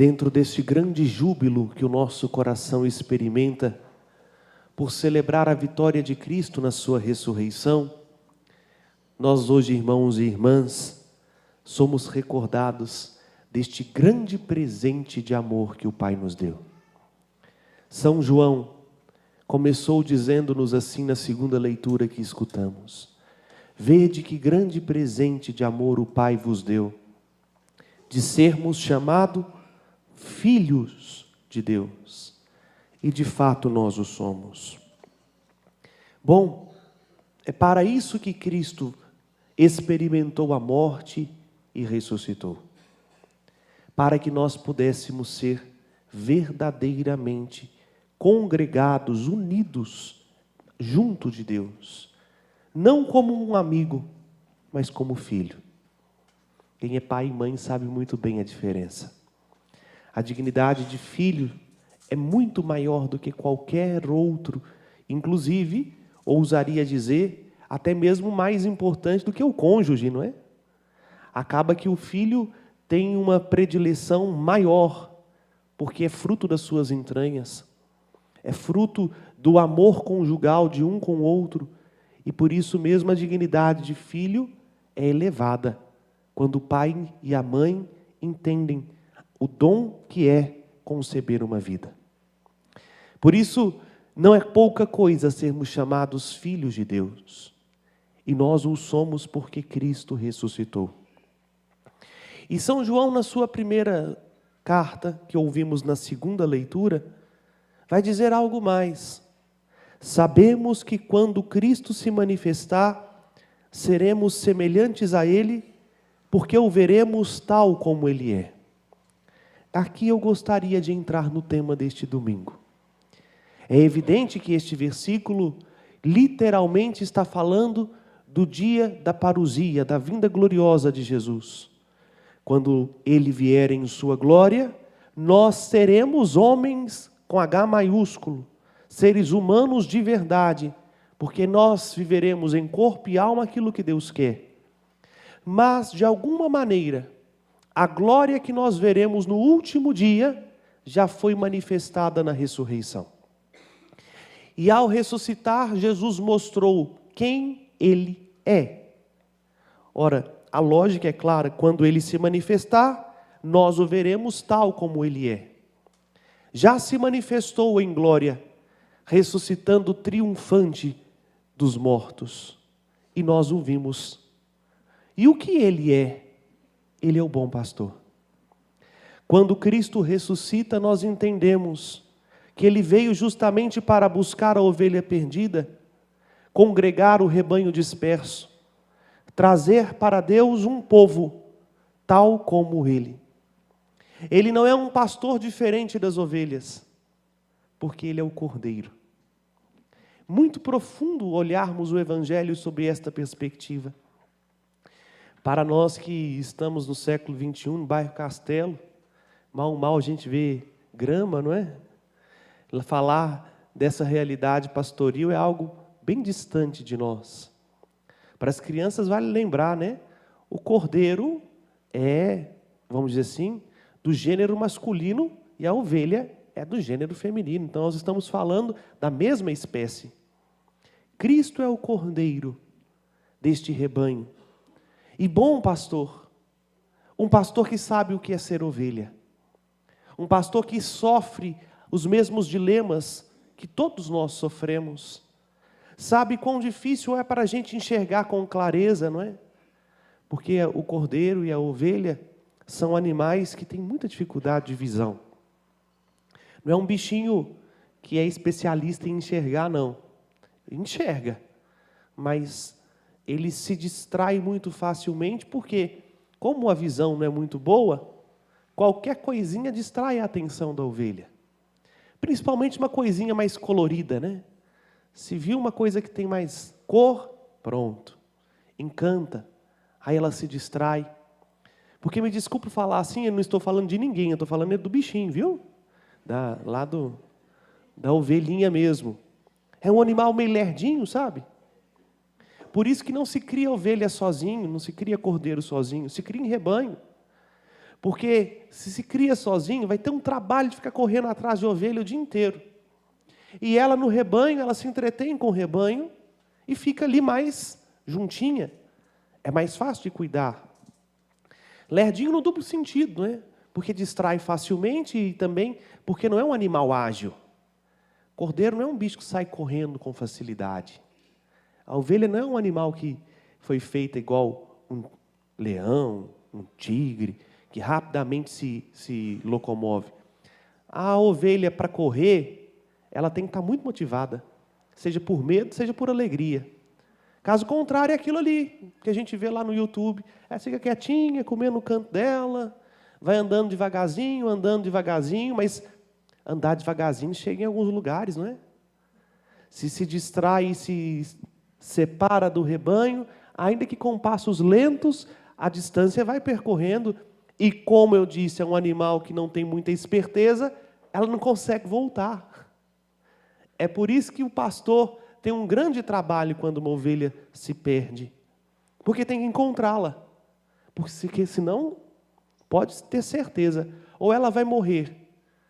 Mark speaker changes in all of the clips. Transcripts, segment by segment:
Speaker 1: dentro deste grande júbilo que o nosso coração experimenta por celebrar a vitória de Cristo na sua ressurreição, nós hoje, irmãos e irmãs, somos recordados deste grande presente de amor que o Pai nos deu. São João começou dizendo-nos assim na segunda leitura que escutamos: vede que grande presente de amor o Pai vos deu, de sermos chamados filhos de Deus. E de fato nós o somos. Bom, é para isso que Cristo experimentou a morte e ressuscitou. Para que nós pudéssemos ser verdadeiramente congregados, unidos, junto de Deus. Não como um amigo, mas como filho. Quem é pai e mãe sabe muito bem a diferença. A dignidade de filho é muito maior do que qualquer outro, inclusive, ousaria dizer, até mesmo mais importante do que o cônjuge, não é? Acaba que o filho tem uma predileção maior, porque é fruto das suas entranhas, é fruto do amor conjugal de um com o outro, e por isso mesmo a dignidade de filho é elevada, quando o pai e a mãe entendem o dom que é conceber uma vida. Por isso, não é pouca coisa sermos chamados filhos de Deus. E nós o somos porque Cristo ressuscitou. E São João, na sua primeira carta, que ouvimos na segunda leitura, vai dizer algo mais. Sabemos que quando Cristo se manifestar, seremos semelhantes a Ele, porque o veremos tal como Ele é. Aqui eu gostaria de entrar no tema deste domingo. É evidente que este versículo literalmente está falando do dia da parousia, da vinda gloriosa de Jesus. Quando Ele vier em sua glória, nós seremos homens com H maiúsculo, seres humanos de verdade, porque nós viveremos em corpo e alma aquilo que Deus quer. Mas, de alguma maneira, a glória que nós veremos no último dia já foi manifestada na ressurreição. E ao ressuscitar, Jesus mostrou quem Ele é. Ora, a lógica é clara, quando Ele se manifestar, nós o veremos tal como Ele é. Já se manifestou em glória, ressuscitando triunfante dos mortos. E nós o vimos. E o que Ele é? Ele é o bom pastor. Quando Cristo ressuscita, nós entendemos que Ele veio justamente para buscar a ovelha perdida, congregar o rebanho disperso, trazer para Deus um povo tal como Ele. Ele não é um pastor diferente das ovelhas, porque Ele é o Cordeiro. Muito profundo olharmos o Evangelho sob esta perspectiva. Para nós que estamos no século XXI, no bairro Castelo, mal a gente vê grama, não é? Falar dessa realidade pastoril é algo bem distante de nós. Para as crianças vale lembrar, né? O cordeiro é, vamos dizer assim, do gênero masculino e a ovelha é do gênero feminino. Então nós estamos falando da mesma espécie. Cristo é o cordeiro deste rebanho. E bom pastor, um pastor que sabe o que é ser ovelha, um pastor que sofre os mesmos dilemas que todos nós sofremos, sabe quão difícil é para a gente enxergar com clareza, não é? Porque o cordeiro e a ovelha são animais que têm muita dificuldade de visão. Não é um bichinho que é especialista em enxergar, não. Enxerga, mas ele se distrai muito facilmente, porque, como a visão não é muito boa, qualquer coisinha distrai a atenção da ovelha. Principalmente uma coisinha mais colorida, né? Se viu uma coisa que tem mais cor, pronto, encanta, aí ela se distrai. Porque, me desculpe falar assim, eu não estou falando de ninguém, eu estou falando do bichinho, viu? Da ovelhinha mesmo. É um animal meio lerdinho, sabe? Por isso que não se cria ovelha sozinho, não se cria cordeiro sozinho, se cria em rebanho. Porque se cria sozinho, vai ter um trabalho de ficar correndo atrás de ovelha o dia inteiro. E ela no rebanho, ela se entretém com o rebanho e fica ali mais juntinha. É mais fácil de cuidar. Lerdinho no duplo sentido, não é? Porque distrai facilmente e também porque não é um animal ágil. Cordeiro não é um bicho que sai correndo com facilidade. A ovelha não é um animal que foi feita igual um leão, um tigre, que rapidamente se locomove. A ovelha, para correr, ela tem que estar muito motivada, seja por medo, seja por alegria. Caso contrário, é aquilo ali que a gente vê lá no YouTube. Ela fica quietinha, comendo no canto dela, vai andando devagarzinho, mas andar devagarzinho chega em alguns lugares, não é? Se distrai e se separa do rebanho, ainda que com passos lentos, a distância vai percorrendo. E como eu disse, é um animal que não tem muita esperteza, ela não consegue voltar. É por isso que o pastor tem um grande trabalho quando uma ovelha se perde. Porque tem que encontrá-la. Porque senão, pode ter certeza, ou ela vai morrer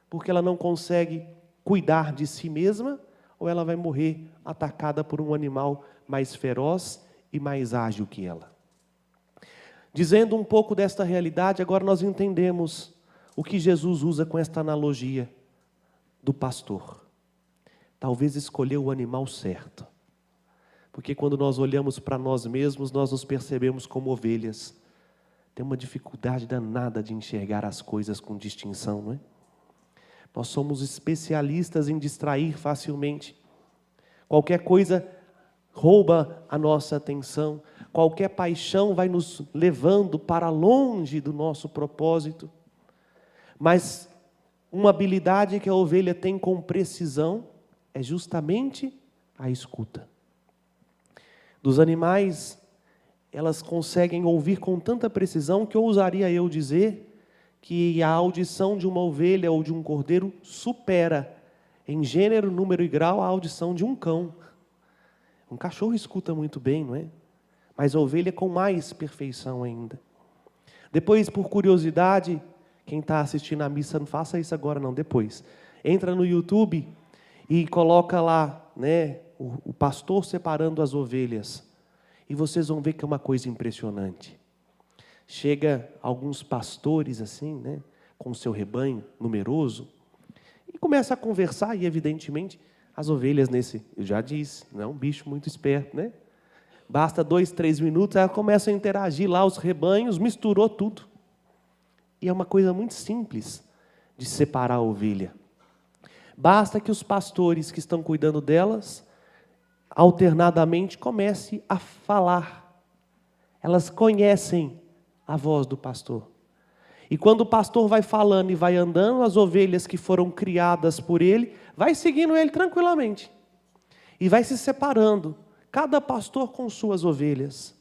Speaker 1: porque ela não consegue cuidar de si mesma, ou ela vai morrer atacada por um animal mais feroz e mais ágil que ela. Dizendo um pouco desta realidade, agora nós entendemos o que Jesus usa com esta analogia do pastor. Talvez escolheu o animal certo. Porque quando nós olhamos para nós mesmos, nós nos percebemos como ovelhas. Tem uma dificuldade danada de enxergar as coisas com distinção, não é? Nós somos especialistas em distrair facilmente. Qualquer coisa rouba a nossa atenção. Qualquer paixão vai nos levando para longe do nosso propósito. Mas uma habilidade que a ovelha tem com precisão é justamente a escuta. Dos animais, elas conseguem ouvir com tanta precisão que ousaria eu dizer que a audição de uma ovelha ou de um cordeiro supera, em gênero, número e grau, a audição de um cão. Um cachorro escuta muito bem, não é? Mas a ovelha com mais perfeição ainda. Depois, por curiosidade, quem está assistindo a missa, não faça isso agora não, depois. Entra no YouTube e coloca lá, né, o pastor separando as ovelhas. E vocês vão ver que é uma coisa impressionante. Chega alguns pastores assim, né, com o seu rebanho numeroso, e começa a conversar, e evidentemente as ovelhas eu já disse, não é um bicho muito esperto, né? Basta 2, 3 minutos, elas começam a interagir lá, os rebanhos, misturou tudo. E é uma coisa muito simples de separar a ovelha. Basta que os pastores que estão cuidando delas, alternadamente, comecem a falar. Elas conhecem a voz do pastor. E quando o pastor vai falando e vai andando, as ovelhas que foram criadas por ele, vai seguindo ele tranquilamente. E vai se separando, cada pastor com suas ovelhas.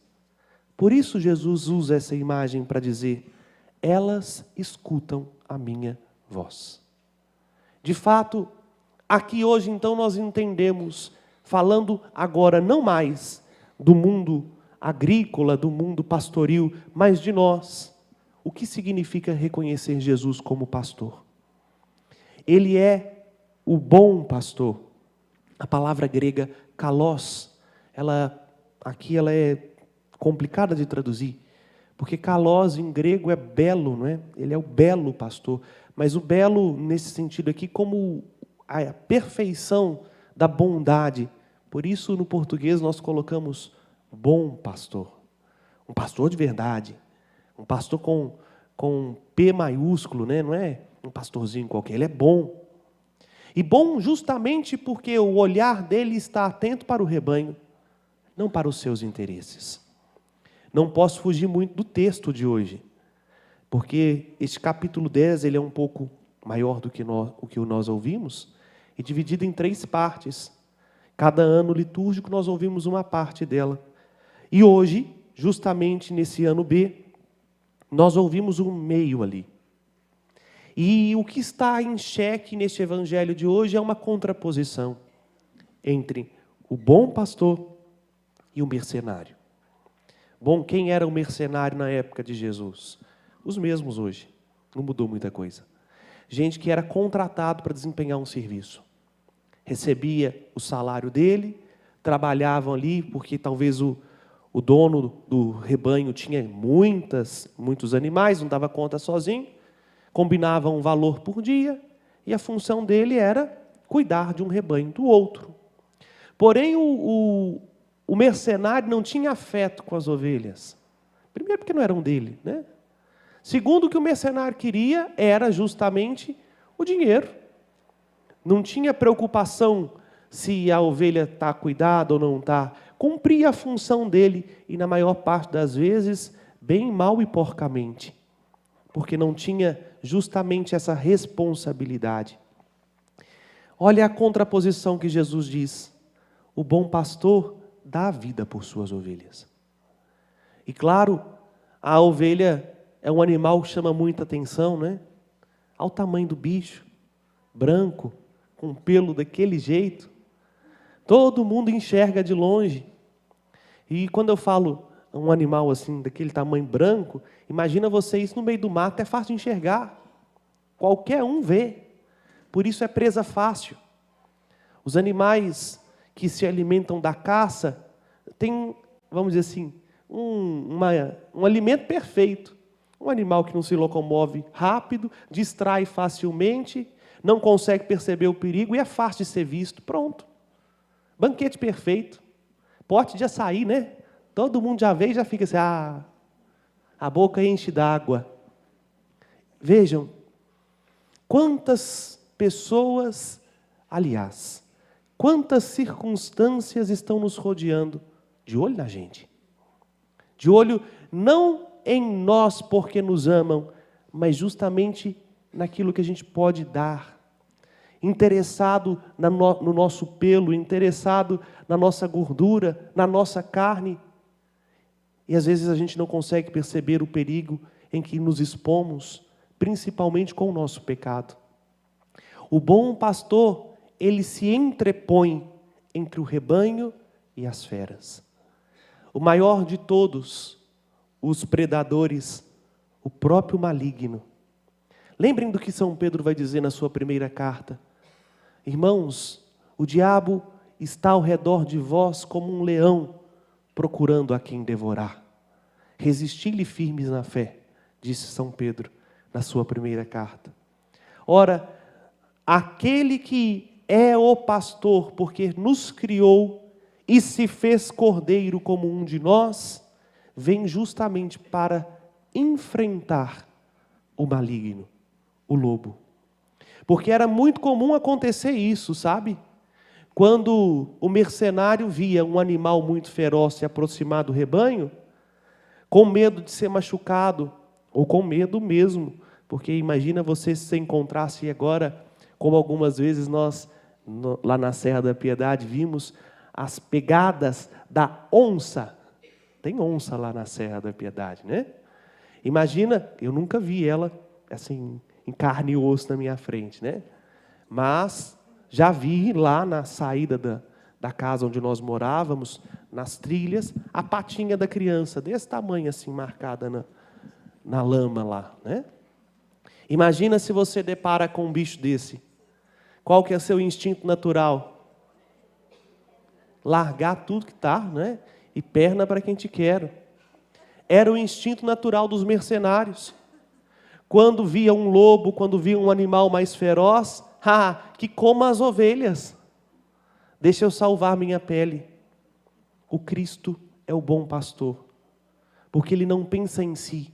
Speaker 1: Por isso Jesus usa essa imagem para dizer, elas escutam a minha voz. De fato, aqui hoje então nós entendemos, falando agora não mais do mundo agrícola, do mundo pastoril, mas de nós, o que significa reconhecer Jesus como pastor. Ele é o bom pastor. A palavra grega kalos, aqui ela é complicada de traduzir, porque kalos em grego é belo, não é? Ele é o belo pastor, mas o belo nesse sentido aqui como a perfeição da bondade. Por isso no português nós colocamos bom pastor, um pastor de verdade, um pastor com P maiúsculo, né? Não é um pastorzinho qualquer, ele é bom. E bom justamente porque o olhar dele está atento para o rebanho, não para os seus interesses. Não posso fugir muito do texto de hoje, porque este capítulo 10 ele é um pouco maior do que o que nós ouvimos, e dividido em 3 partes. Cada ano litúrgico nós ouvimos uma parte dela. E hoje, justamente nesse ano B, nós ouvimos um meio ali. E o que está em xeque neste evangelho de hoje é uma contraposição entre o bom pastor e o mercenário. Bom, quem era o mercenário na época de Jesus? Os mesmos hoje. Não mudou muita coisa. Gente que era contratado para desempenhar um serviço. Recebia o salário dele, trabalhavam ali, porque talvez o dono do rebanho tinha muitos animais, não dava conta sozinho, combinava um valor por dia, e a função dele era cuidar de um rebanho do outro. Porém, o mercenário não tinha afeto com as ovelhas. Primeiro, porque não eram dele, né? Segundo, o que o mercenário queria era justamente o dinheiro. Não tinha preocupação se a ovelha está cuidada ou não está. Cumpria a função dele, e na maior parte das vezes, bem mal e porcamente. Porque não tinha justamente essa responsabilidade. Olha a contraposição que Jesus diz. O bom pastor dá a vida por suas ovelhas. E claro, a ovelha é um animal que chama muita atenção, né? Ao tamanho do bicho, branco, com pelo daquele jeito. Todo mundo enxerga de longe. E quando eu falo um animal assim, daquele tamanho branco, imagina você isso no meio do mato, é fácil de enxergar. Qualquer um vê. Por isso é presa fácil. Os animais que se alimentam da caça têm, vamos dizer assim, um alimento perfeito. Um animal que não se locomove rápido, distrai facilmente, não consegue perceber o perigo e é fácil de ser visto. Pronto. Banquete perfeito. Pote de açaí, né? Todo mundo já vê e já fica assim, a boca enche d'água. Vejam, quantas pessoas, aliás, quantas circunstâncias estão nos rodeando, de olho na gente. De olho não em nós porque nos amam, mas justamente naquilo que a gente pode dar. Interessado no nosso pelo, interessado na nossa gordura, na nossa carne. E às vezes a gente não consegue perceber o perigo em que nos expomos, principalmente com o nosso pecado. O bom pastor, ele se entrepõe entre o rebanho e as feras. O maior de todos, os predadores, o próprio maligno. Lembrem do que São Pedro vai dizer na sua primeira carta. Irmãos, o diabo está ao redor de vós como um leão, procurando a quem devorar. Resisti-lhe firmes na fé, disse São Pedro na sua primeira carta. Ora, aquele que é o pastor, porque nos criou e se fez cordeiro como um de nós, vem justamente para enfrentar o maligno, o lobo. Porque era muito comum acontecer isso, sabe? Quando o mercenário via um animal muito feroz se aproximar do rebanho, com medo de ser machucado, ou com medo mesmo, porque imagina você se encontrasse agora, como algumas vezes nós, lá na Serra da Piedade, vimos as pegadas da onça. Tem onça lá na Serra da Piedade, né? Imagina, eu nunca vi ela assim, em carne e osso na minha frente, né? Mas já vi lá na saída da casa onde nós morávamos, nas trilhas, a patinha da criança, desse tamanho assim, marcada na lama lá, né? Imagina se você depara com um bicho desse. Qual que é o seu instinto natural? Largar tudo que está, né? E perna para quem te quer. Era o instinto natural dos mercenários. Quando via um lobo, quando via um animal mais feroz, que coma as ovelhas. Deixa eu salvar minha pele. O Cristo é o bom pastor. Porque ele não pensa em si,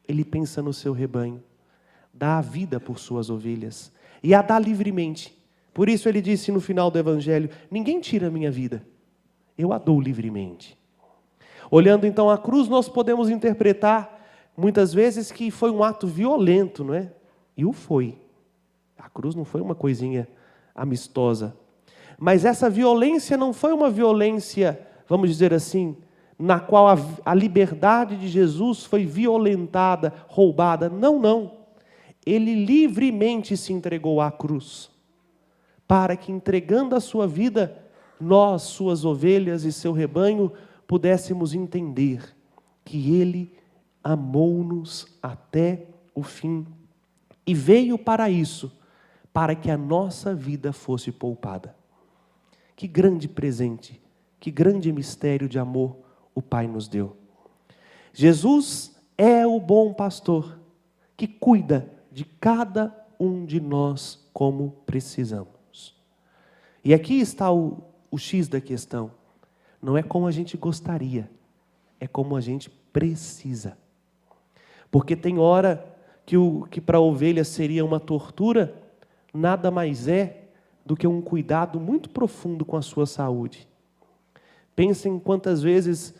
Speaker 1: ele pensa no seu rebanho. Dá a vida por suas ovelhas. E a dá livremente. Por isso ele disse no final do Evangelho, ninguém tira a minha vida. Eu a dou livremente. Olhando então a cruz, nós podemos interpretar muitas vezes que foi um ato violento, não é? E o foi. A cruz não foi uma coisinha amistosa. Mas essa violência não foi uma violência, vamos dizer assim, na qual a liberdade de Jesus foi violentada, roubada. Não, não. Ele livremente se entregou à cruz, para que entregando a sua vida, nós, suas ovelhas e seu rebanho, pudéssemos entender que Ele amou-nos até o fim. E veio para isso, para que a nossa vida fosse poupada. Que grande presente, que grande mistério de amor o Pai nos deu. Jesus é o bom pastor que cuida de cada um de nós como precisamos. E aqui está o X da questão. Não é como a gente gostaria, é como a gente precisa. Porque tem hora que para a ovelha seria uma tortura, nada mais é do que um cuidado muito profundo com a sua saúde. Pensem quantas vezes,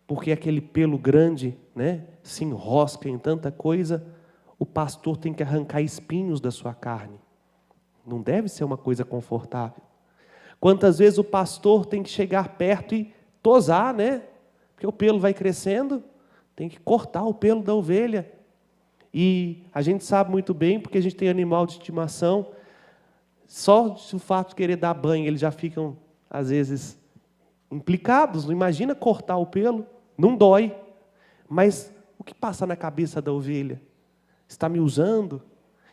Speaker 1: porque aquele pelo grande, né, se enrosca em tanta coisa, o pastor tem que arrancar espinhos da sua carne. Não deve ser uma coisa confortável. Quantas vezes o pastor tem que chegar perto e tosar, né? Porque o pelo vai crescendo, tem que cortar o pelo da ovelha. E a gente sabe muito bem, porque a gente tem animal de estimação, só o fato de querer dar banho, eles já ficam, às vezes, implicados. Não imagina cortar o pelo, não dói. Mas o que passa na cabeça da ovelha? Está me usando?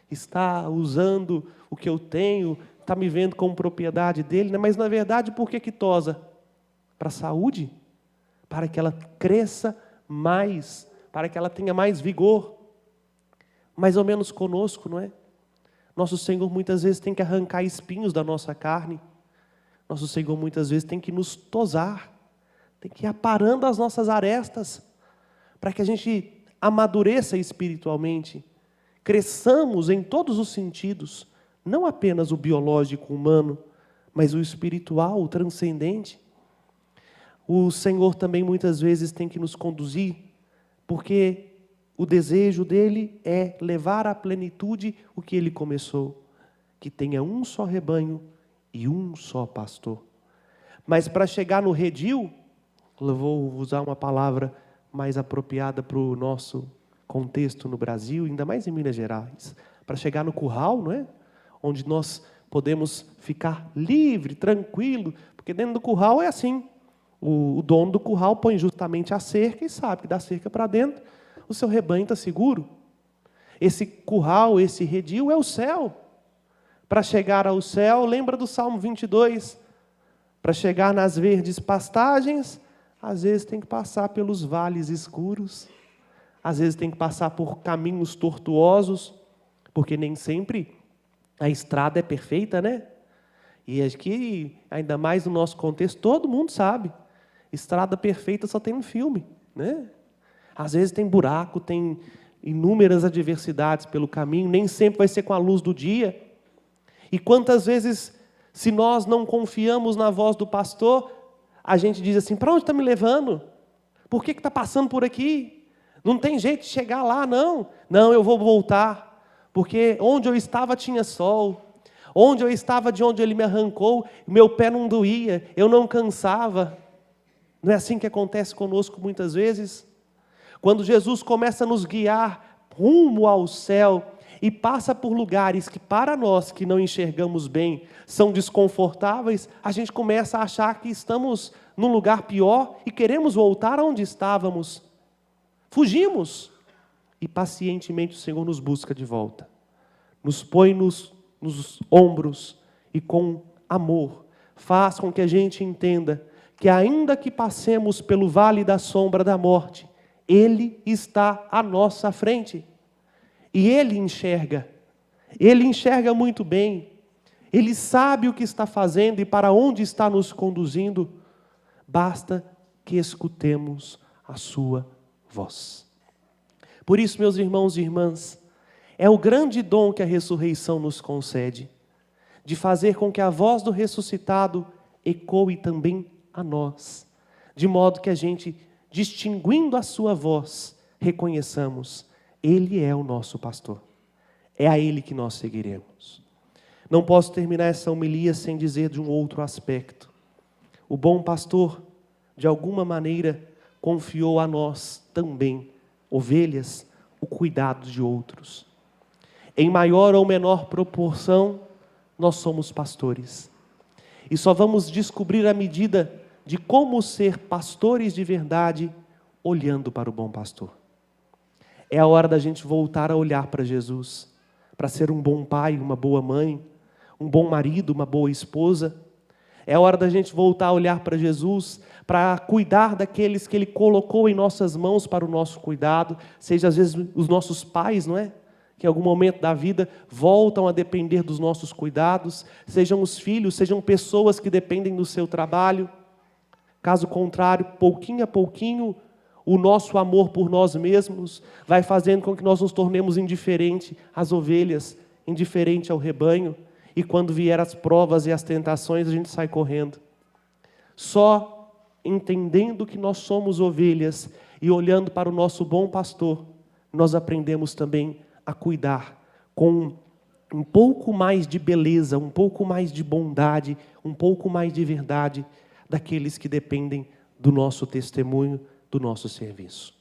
Speaker 1: Está usando o que eu tenho? Está me vendo como propriedade dele? Mas, na verdade, por que tosa? Para a saúde? Para que ela cresça mais, para que ela tenha mais vigor. Mais ou menos conosco, não é? Nosso Senhor muitas vezes tem que arrancar espinhos da nossa carne. Nosso Senhor muitas vezes tem que nos tosar, tem que ir aparando as nossas arestas, para que a gente amadureça espiritualmente, cresçamos em todos os sentidos, não apenas o biológico humano, mas o espiritual, o transcendente. O Senhor também muitas vezes tem que nos conduzir, porque o desejo dele é levar à plenitude o que ele começou, que tenha um só rebanho e um só pastor. Mas para chegar no redil, eu vou usar uma palavra mais apropriada para o nosso contexto no Brasil, ainda mais em Minas Gerais, para chegar no curral, não é? Onde nós podemos ficar livre, tranquilo, porque dentro do curral é assim, o dono do curral põe justamente a cerca e sabe que da cerca para dentro o seu rebanho está seguro. Esse curral, esse redil é o céu. Para chegar ao céu, lembra do Salmo 22, para chegar nas verdes pastagens, às vezes tem que passar pelos vales escuros, às vezes tem que passar por caminhos tortuosos, porque nem sempre a estrada é perfeita, né? E aqui, ainda mais no nosso contexto, todo mundo sabe, estrada perfeita só tem um filme, né? Às vezes tem buraco, tem inúmeras adversidades pelo caminho, nem sempre vai ser com a luz do dia. E quantas vezes, se nós não confiamos na voz do pastor, a gente diz assim, para onde está me levando? Por que está passando por aqui? Não tem jeito de chegar lá, não. Não, eu vou voltar, porque onde eu estava tinha sol. Onde eu estava, de onde ele me arrancou, meu pé não doía, eu não cansava. Não é assim que acontece conosco muitas vezes? Quando Jesus começa a nos guiar rumo ao céu e passa por lugares que para nós que não enxergamos bem são desconfortáveis, a gente começa a achar que estamos num lugar pior e queremos voltar aonde estávamos. Fugimos e pacientemente o Senhor nos busca de volta. Nos põe nos ombros e com amor faz com que a gente entenda que ainda que passemos pelo vale da sombra da morte, Ele está à nossa frente. E Ele enxerga muito bem. Ele sabe o que está fazendo e para onde está nos conduzindo. Basta que escutemos a sua voz. Por isso, meus irmãos e irmãs, é o grande dom que a ressurreição nos concede, de fazer com que a voz do ressuscitado ecoe também a nós, de modo que a gente, distinguindo a sua voz, reconheçamos, Ele é o nosso pastor. É a Ele que nós seguiremos. Não posso terminar essa homilia sem dizer de um outro aspecto. O bom pastor, de alguma maneira, confiou a nós também, ovelhas, o cuidado de outros. Em maior ou menor proporção, nós somos pastores. E só vamos descobrir a medida de como ser pastores de verdade, olhando para o bom pastor. É a hora da gente voltar a olhar para Jesus, para ser um bom pai, uma boa mãe, um bom marido, uma boa esposa. É a hora da gente voltar a olhar para Jesus, para cuidar daqueles que Ele colocou em nossas mãos para o nosso cuidado, seja às vezes os nossos pais, não é? Que em algum momento da vida voltam a depender dos nossos cuidados, sejam os filhos, sejam pessoas que dependem do seu trabalho. Caso contrário, pouquinho a pouquinho, o nosso amor por nós mesmos vai fazendo com que nós nos tornemos indiferentes às ovelhas, indiferente ao rebanho, e quando vier as provas e as tentações, a gente sai correndo. Só entendendo que nós somos ovelhas e olhando para o nosso bom pastor, nós aprendemos também a cuidar com um pouco mais de beleza, um pouco mais de bondade, um pouco mais de verdade daqueles que dependem do nosso testemunho, do nosso serviço.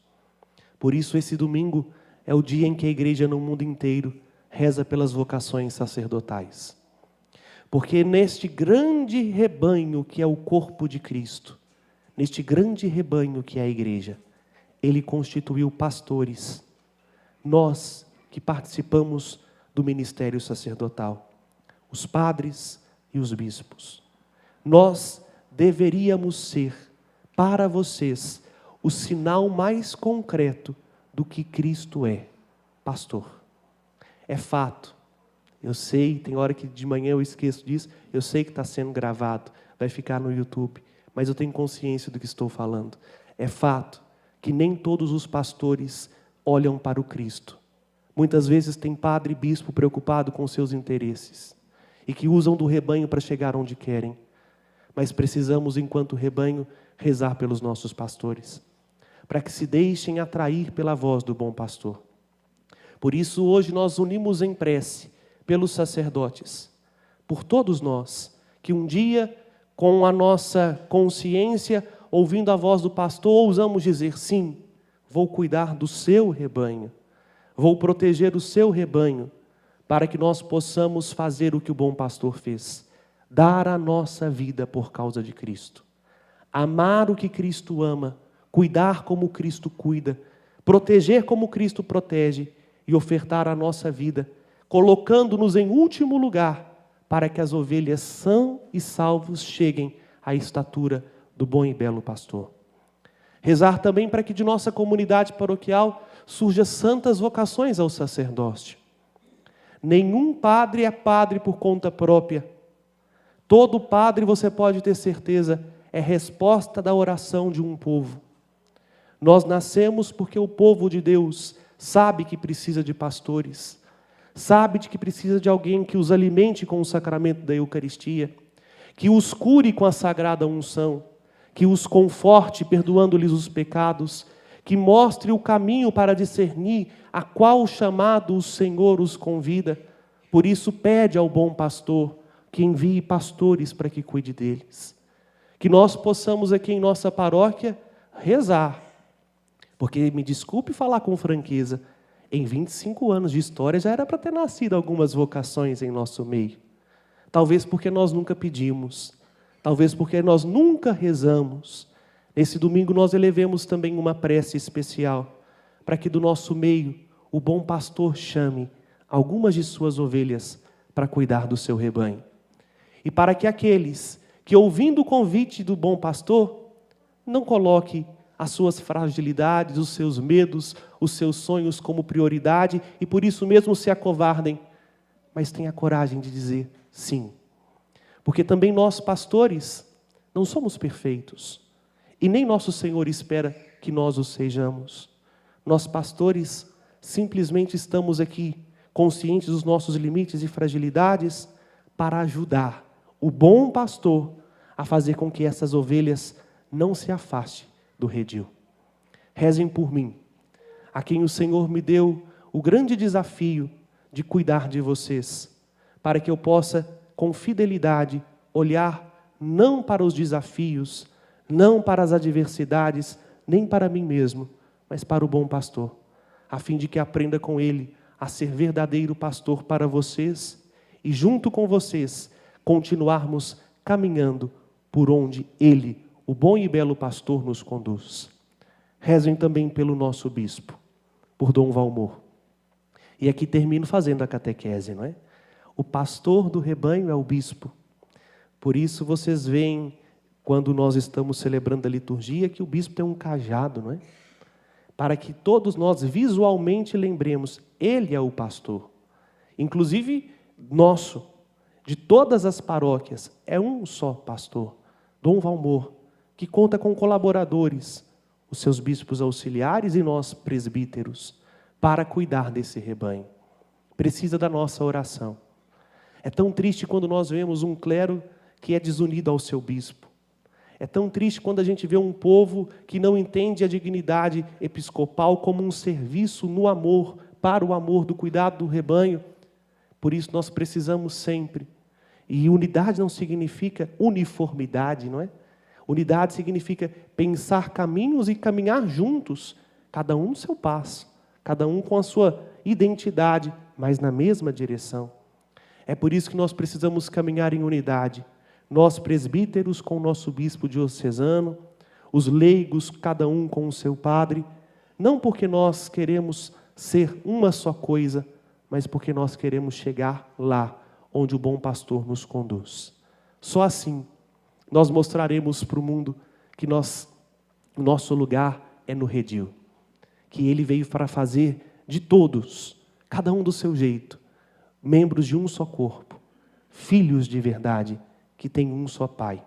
Speaker 1: Por isso, esse domingo é o dia em que a igreja no mundo inteiro reza pelas vocações sacerdotais. Porque neste grande rebanho que é o corpo de Cristo, neste grande rebanho que é a igreja, Ele constituiu pastores. Nós que participamos do ministério sacerdotal, os padres e os bispos. Nós deveríamos ser, para vocês, o sinal mais concreto do que Cristo é, pastor. É fato. Eu sei, tem hora que de manhã eu esqueço disso, eu sei que está sendo gravado, vai ficar no YouTube, mas eu tenho consciência do que estou falando. É fato que nem todos os pastores olham para o Cristo. Muitas vezes tem padre e bispo preocupado com seus interesses e que usam do rebanho para chegar onde querem. Mas precisamos, enquanto rebanho, rezar pelos nossos pastores, para que se deixem atrair pela voz do bom pastor. Por isso, hoje nós unimos em prece pelos sacerdotes, por todos nós, que um dia, com a nossa consciência, ouvindo a voz do pastor, ousamos dizer, sim, vou cuidar do seu rebanho, vou proteger o seu rebanho, para que nós possamos fazer o que o bom pastor fez, dar a nossa vida por causa de Cristo, amar o que Cristo ama, cuidar como Cristo cuida, proteger como Cristo protege e ofertar a nossa vida, colocando-nos em último lugar, para que as ovelhas são e salvos cheguem à estatura do bom e belo pastor. Rezar também para que de nossa comunidade paroquial surjam santas vocações ao sacerdócio. Nenhum padre é padre por conta própria. Todo padre, você pode ter certeza, é resposta da oração de um povo. Nós nascemos porque o povo de Deus sabe que precisa de pastores, sabe de que precisa de alguém que os alimente com o sacramento da Eucaristia, que os cure com a sagrada unção, que os conforte perdoando-lhes os pecados, que mostre o caminho para discernir a qual chamado o Senhor os convida. Por isso pede ao bom pastor que envie pastores para que cuide deles. Que nós possamos aqui em nossa paróquia rezar, porque me desculpe falar com franqueza, em 25 anos de história já era para ter nascido algumas vocações em nosso meio. Talvez porque nós nunca pedimos, talvez porque nós nunca rezamos. Nesse domingo nós elevemos também uma prece especial, para que do nosso meio o bom pastor chame algumas de suas ovelhas para cuidar do seu rebanho. E para que aqueles que, ouvindo o convite do bom pastor, não coloque as suas fragilidades, os seus medos, os seus sonhos como prioridade e por isso mesmo se acovardem, mas tenha coragem de dizer sim. Porque também nós, pastores, não somos perfeitos e nem nosso Senhor espera que nós o sejamos. Nós, pastores, simplesmente estamos aqui conscientes dos nossos limites e fragilidades para ajudar o bom pastor a fazer com que essas ovelhas não se afastem do redil. Rezem por mim, a quem o Senhor me deu o grande desafio de cuidar de vocês, para que eu possa, com fidelidade, olhar não para os desafios, não para as adversidades, nem para mim mesmo, mas para o bom pastor, a fim de que aprenda com ele a ser verdadeiro pastor para vocês e junto com vocês continuarmos caminhando por onde ele, o bom e belo pastor, nos conduz. Rezem também pelo nosso bispo, por Dom Valmor. E aqui termino fazendo a catequese, não é? O pastor do rebanho é o bispo. Por isso vocês veem, quando nós estamos celebrando a liturgia, que o bispo tem um cajado, não é? Para que todos nós visualmente lembremos, ele é o pastor. Inclusive nosso, de todas as paróquias, é um só pastor, Dom Valmor, que conta com colaboradores, os seus bispos auxiliares e nós presbíteros, para cuidar desse rebanho. Precisa da nossa oração. É tão triste quando nós vemos um clero que é desunido ao seu bispo. É tão triste quando a gente vê um povo que não entende a dignidade episcopal como um serviço no amor, para o amor do cuidado do rebanho. Por isso nós precisamos sempre. E unidade não significa uniformidade, não é? Unidade significa pensar caminhos e caminhar juntos, cada um no seu passo, cada um com a sua identidade, mas na mesma direção. É por isso que nós precisamos caminhar em unidade. Nós presbíteros com o nosso bispo diocesano, os leigos, cada um com o seu padre, não porque nós queremos ser uma só coisa, mas porque nós queremos chegar lá onde o bom pastor nos conduz. Só assim nós mostraremos para o mundo que o nosso lugar é no redil, que ele veio para fazer de todos, cada um do seu jeito, membros de um só corpo, filhos de verdade, que têm um só Pai.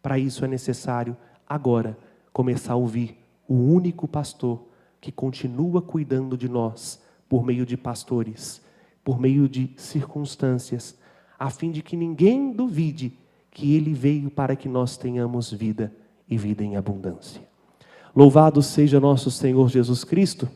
Speaker 1: Para isso é necessário, agora, começar a ouvir o único pastor que continua cuidando de nós por meio de pastores, por meio de circunstâncias, a fim de que ninguém duvide que ele veio para que nós tenhamos vida e vida em abundância. Louvado seja nosso Senhor Jesus Cristo.